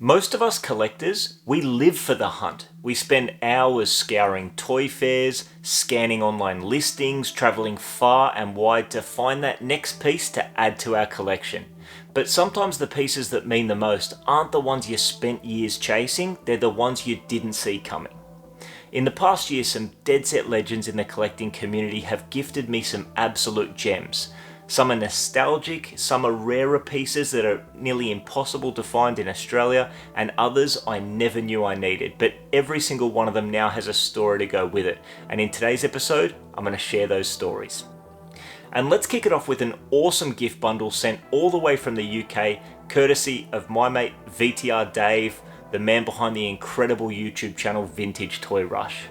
Most of us collectors, we live for the hunt. We spend hours scouring toy fairs, scanning online listings, traveling far and wide to find that next piece to add to our collection. But sometimes the pieces that mean the most aren't the ones you spent years chasing, they're the ones you didn't see coming. In the past year, some dead set legends in the collecting community have gifted me some absolute gems. Some are nostalgic, some are rarer pieces that are nearly impossible to find in Australia, and others I never knew I needed, but every single one of them now has a story to go with it. And in today's episode, I'm going to share those stories. And let's kick it off with an awesome gift bundle sent all the way from the UK, courtesy of my mate VTR Dave, the man behind the incredible YouTube channel Vintage Toy Rush.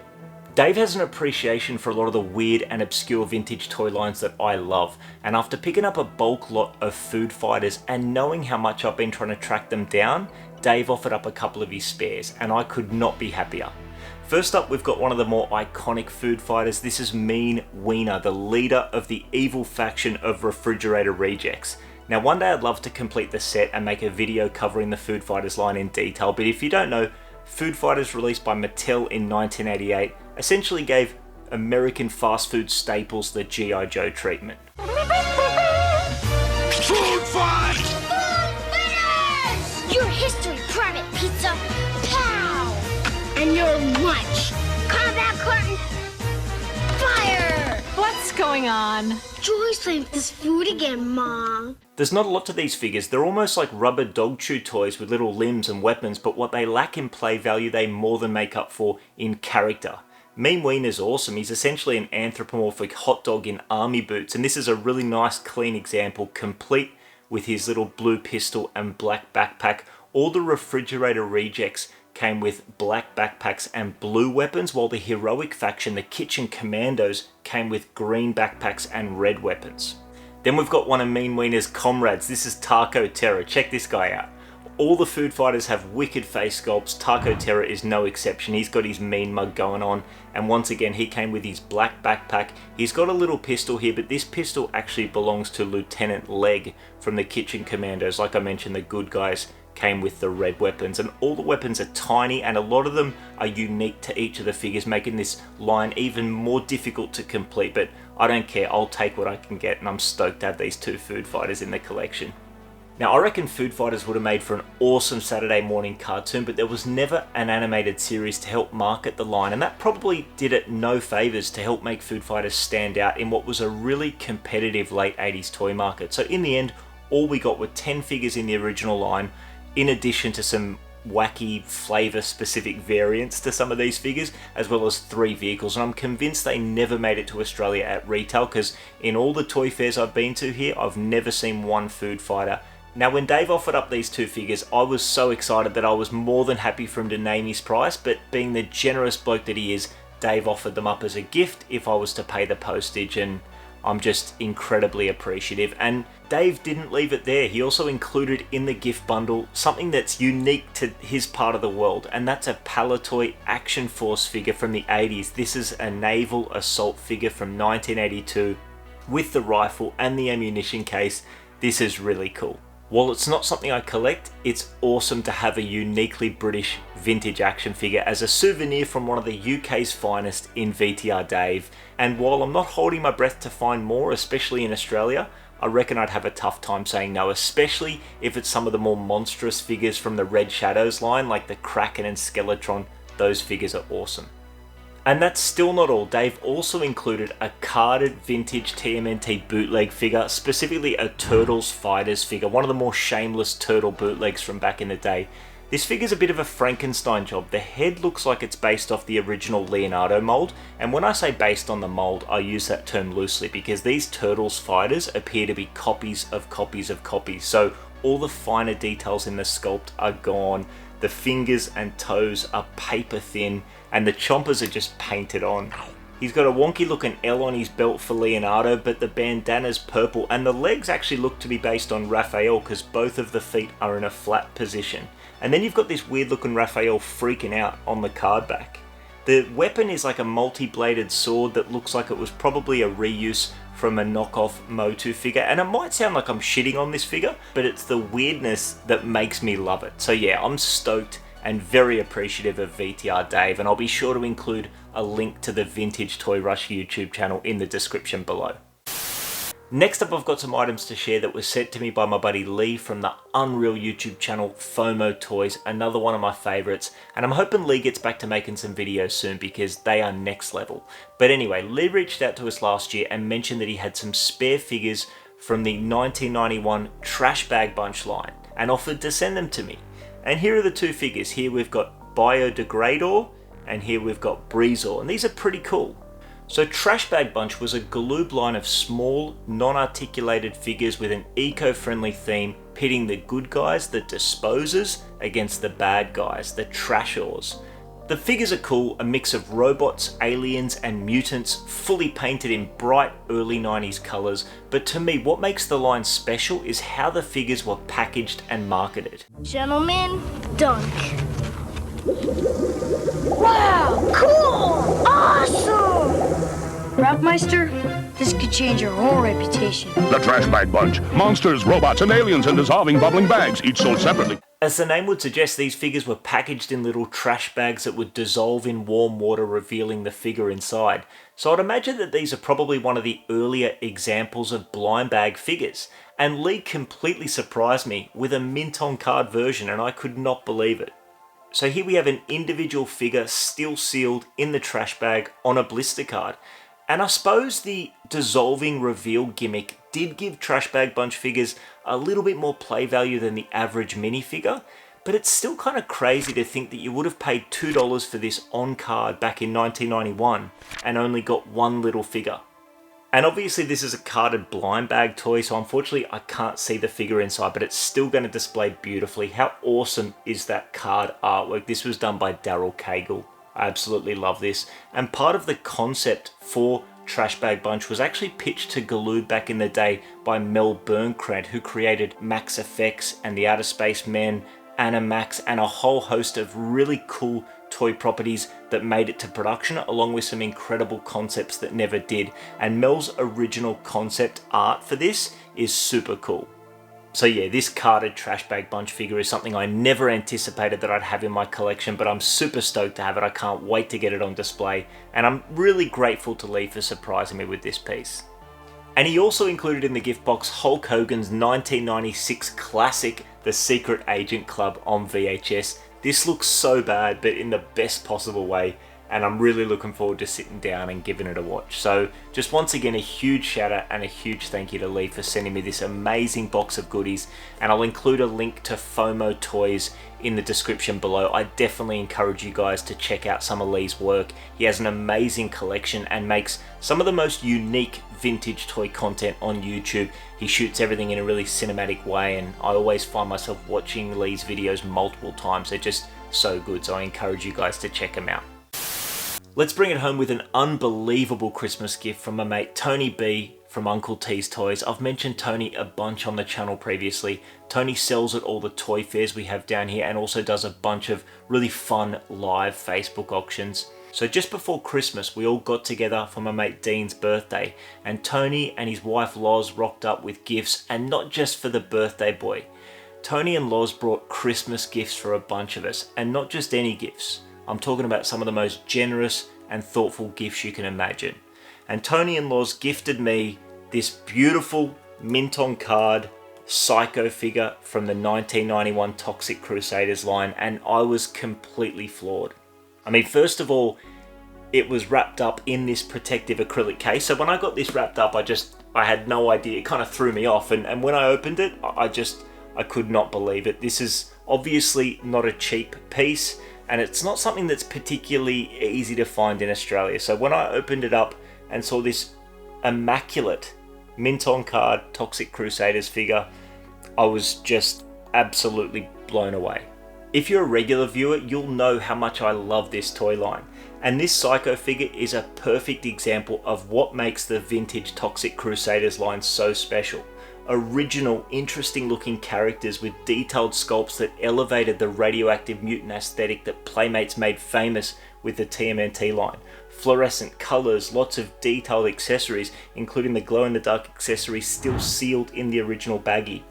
Dave has an appreciation for a lot of the weird and obscure vintage toy lines that I love, and after picking up a bulk lot of food fighters and knowing how much I've been trying to track them down, Dave offered up a couple of his spares, and I could not be happier. First up, we've got one of the more iconic food fighters. This is Mean Wiener, the leader of the evil faction of Refrigerator Rejects. Now, one day I'd love to complete the set and make a video covering the food fighters line in detail, but if you don't know, Food Fighters, released by Mattel in 1988, essentially gave American fast food staples the G.I. Joe treatment. Food fight! Food fitters! Your history, Private Pizza. Pow! And your lunch. Combat curtain. Fire! What's going on? Joy's playing with this food again, Mom. There's not a lot to these figures. They're almost like rubber dog chew toys with little limbs and weapons, but what they lack in play value, they more than make up for in character. Mean Wiener's awesome. He's essentially an anthropomorphic hot dog in army boots, and this is a really nice, clean example, complete with his little blue pistol and black backpack. All the Refrigerator Rejects came with black backpacks and blue weapons, while the heroic faction, the Kitchen Commandos, came with green backpacks and red weapons. Then we've got one of Mean Wiener's comrades. This is Taco Terror. Check this guy out. All the food fighters have wicked face sculpts. Taco Terror is no exception. He's got his mean mug going on, and once again he came with his black backpack. He's got a little pistol here, but this pistol actually belongs to Lieutenant Leg from the Kitchen Commandos. Like I mentioned, the good guys came with the red weapons, and all the weapons are tiny, and a lot of them are unique to each of the figures, making this line even more difficult to complete. But I don't care, I'll take what I can get, and I'm stoked to have these two food fighters in the collection. Now, I reckon Food Fighters would have made for an awesome Saturday morning cartoon, but there was never an animated series to help market the line, and that probably did it no favours to help make Food Fighters stand out in what was a really competitive late 80s toy market. So in the end, all we got were 10 figures in the original line, in addition to some wacky flavour specific variants to some of these figures, as well as 3 vehicles, and I'm convinced they never made it to Australia at retail, because in all the toy fairs I've been to here, I've never seen one food fighter. Now, when Dave offered up these two figures, I was so excited that I was more than happy for him to name his price, but being the generous bloke that he is, Dave offered them up as a gift if I was to pay the postage, and I'm just incredibly appreciative. And Dave didn't leave it there. He also included in the gift bundle something that's unique to his part of the world, and that's a Palitoy Action Force figure from the 80s. This is a naval assault figure from 1982 with the rifle and the ammunition case. This is really cool. While it's not something I collect, it's awesome to have a uniquely British vintage action figure as a souvenir from one of the UK's finest in VTR Dave. And while I'm not holding my breath to find more, especially in Australia, I reckon I'd have a tough time saying no, especially if it's some of the more monstrous figures from the Red Shadows line, like the Kraken and Skeletron. Those figures are awesome. And that's still not all. Dave also included a carded vintage TMNT bootleg figure, specifically a Turtles Fighters figure, one of the more shameless turtle bootlegs from back in the day. This figure's a bit of a Frankenstein job. The head looks like it's based off the original Leonardo mold, and when I say based on the mold, I use that term loosely because these Turtles Fighters appear to be copies of copies of copies, so all the finer details in the sculpt are gone. The fingers and toes are paper thin, and the chompers are just painted on. He's got a wonky looking L on his belt for Leonardo, but the bandana's purple, and the legs actually look to be based on Raphael because both of the feet are in a flat position. And then you've got this weird looking Raphael freaking out on the card back. The weapon is like a multi-bladed sword that looks like it was probably a reuse from a knockoff Motu figure, and it might sound like I'm shitting on this figure, but it's the weirdness that makes me love it. So yeah, I'm stoked and very appreciative of VTR Dave, and I'll be sure to include a link to the Vintage Toy Rush YouTube channel in the description below. Next up, I've got some items to share that were sent to me by my buddy Lee from the Unreal YouTube channel FOMO Toys, another one of my favorites, and I'm hoping Lee gets back to making some videos soon because they are next level. But anyway, Lee reached out to us last year and mentioned that he had some spare figures from the 1991 Trash Bag Bunch line and offered to send them to me. And here are the two figures. Here we've got Biodegrador and here we've got Breezor, and these are pretty cool. So Trash Bag Bunch was a Galoob line of small, non-articulated figures with an eco-friendly theme, pitting the good guys, the disposers, against the bad guys, the trashers. The figures are cool, a mix of robots, aliens, and mutants, fully painted in bright early 90s colours, but to me what makes the line special is how the figures were packaged and marketed. Gentlemen, dunk. Wow, cool, awesome! Rapmeister, this could change your whole reputation. The Trash Bag Bunch. Monsters, robots, and aliens in dissolving bubbling bags, each sold separately. As the name would suggest, these figures were packaged in little trash bags that would dissolve in warm water, revealing the figure inside. So I'd imagine that these are probably one of the earlier examples of blind bag figures. And Lee completely surprised me with a mint on card version, and I could not believe it. So here we have an individual figure still sealed in the trash bag on a blister card. And I suppose the dissolving reveal gimmick did give Trash Bag Bunch figures a little bit more play value than the average minifigure, but it's still kind of crazy to think that you would have paid $2 for this on card back in 1991 and only got one little figure. And obviously this is a carded blind bag toy, so unfortunately I can't see the figure inside, but it's still going to display beautifully. How awesome is that card artwork? This was done by Daryl Cagle. I absolutely love this. And part of the concept for Trash Bag Bunch was actually pitched to Galoob back in the day by Mel Birnkrant, who created Max Effects and the Outer Space Men, Animax, and a whole host of really cool toy properties that made it to production, along with some incredible concepts that never did. And Mel's original concept art for this is super cool. So yeah, this carded Trash Bag Bunch figure is something I never anticipated that I'd have in my collection, but I'm super stoked to have it. I can't wait to get it on display, and I'm really grateful to Lee for surprising me with this piece. And he also included in the gift box Hulk Hogan's 1996 classic, The Secret Agent Club on VHS. This looks so bad, but in the best possible way, and I'm really looking forward to sitting down and giving it a watch. So just once again, a huge shout out and a huge thank you to Lee for sending me this amazing box of goodies, and I'll include a link to FOMO Toys in the description below. I definitely encourage you guys to check out some of Lee's work. He has an amazing collection and makes some of the most unique vintage toy content on YouTube. He shoots everything in a really cinematic way, and I always find myself watching Lee's videos multiple times. They're just so good, so I encourage you guys to check him out. Let's bring it home with an unbelievable Christmas gift from my mate Tony B from Uncle T's Toys. I've mentioned Tony a bunch on the channel previously. Tony sells at all the toy fairs we have down here and also does a bunch of really fun live Facebook auctions. So just before Christmas, we all got together for my mate Dean's birthday, and Tony and his wife Loz rocked up with gifts, and not just for the birthday boy. Tony and Loz brought Christmas gifts for a bunch of us, and not just any gifts. I'm talking about some of the most generous and thoughtful gifts you can imagine. And Tony and Loz gifted me this beautiful mint on card Psycho figure from the 1991 Toxic Crusaders line, and I was completely floored. I mean, first of all, it was wrapped up in this protective acrylic case. So when I got this wrapped up, I had no idea. It kind of threw me off. And when I opened it, I could not believe it. This is obviously not a cheap piece, and it's not something that's particularly easy to find in Australia. So when I opened it up and saw this immaculate mint on card Toxic Crusaders figure, I was just absolutely blown away. If you're a regular viewer, you'll know how much I love this toy line. And this Psycho figure is a perfect example of what makes the vintage Toxic Crusaders line so special. original, interesting looking characters with detailed sculpts that elevated the radioactive mutant aesthetic that Playmates made famous with the TMNT line. Fluorescent colours, lots of detailed accessories, including the glow-in-the-dark accessories still sealed in the original baggie.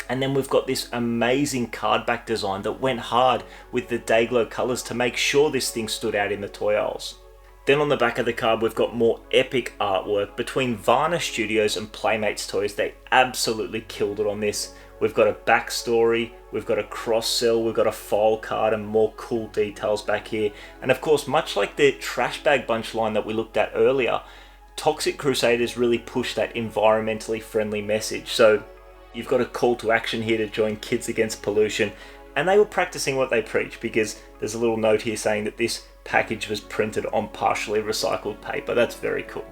And then we've got this amazing card back design that went hard with the Dayglow colours to make sure this thing stood out in the toy aisles. Then on the back of the card we've got more epic artwork between Varna Studios and Playmates Toys. They absolutely killed it on this. We've got a backstory, we've got a cross-sell, we've got a file card and more cool details back here. And of course, much like the Trash Bag Bunch line that we looked at earlier, Toxic Crusaders really pushed that environmentally friendly message. So you've got a call to action here to join Kids Against Pollution. And they were practicing what they preach, because there's a little note here saying that this package was printed on partially recycled paper. That's very cool.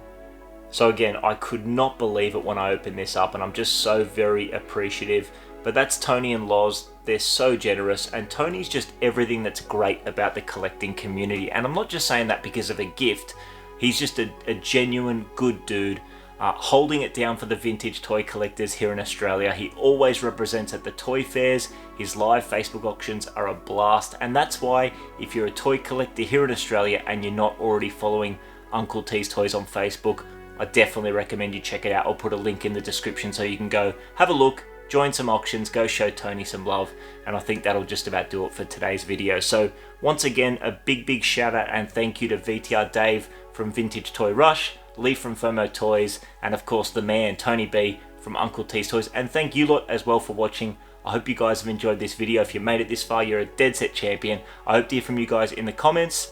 So again, I could not believe it when I opened this up, and I'm just so very appreciative. But that's Tony and Loz. They're so generous, and Tony's just everything that's great about the collecting community. And I'm not just saying that because of a gift. He's just a genuine good dude, holding it down for the vintage toy collectors here in Australia. He always represents at the toy fairs. His live Facebook auctions are a blast, and that's why if you're a toy collector here in Australia and you're not already following Uncle T's Toys on Facebook, I definitely recommend you check it out. I'll put a link in the description so you can go have a look, join some auctions, go show Tony some love, and I think that'll just about do it for today's video. So once again, a big shout out and thank you to VTR Dave from Vintage Toy Rush, Lee from FOMO Toys, and of course the man Tony B from Uncle T's Toys. And thank you lot as well for watching. I hope you guys have enjoyed this video. If you made it this far, you're a dead set champion. I hope to hear from you guys in the comments.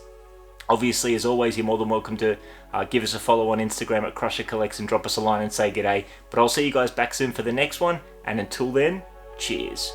Obviously, as always, you're more than welcome to give us a follow on Instagram at Crusher Collects and drop us a line and say g'day. But I'll see you guys back soon for the next one, and until then, cheers.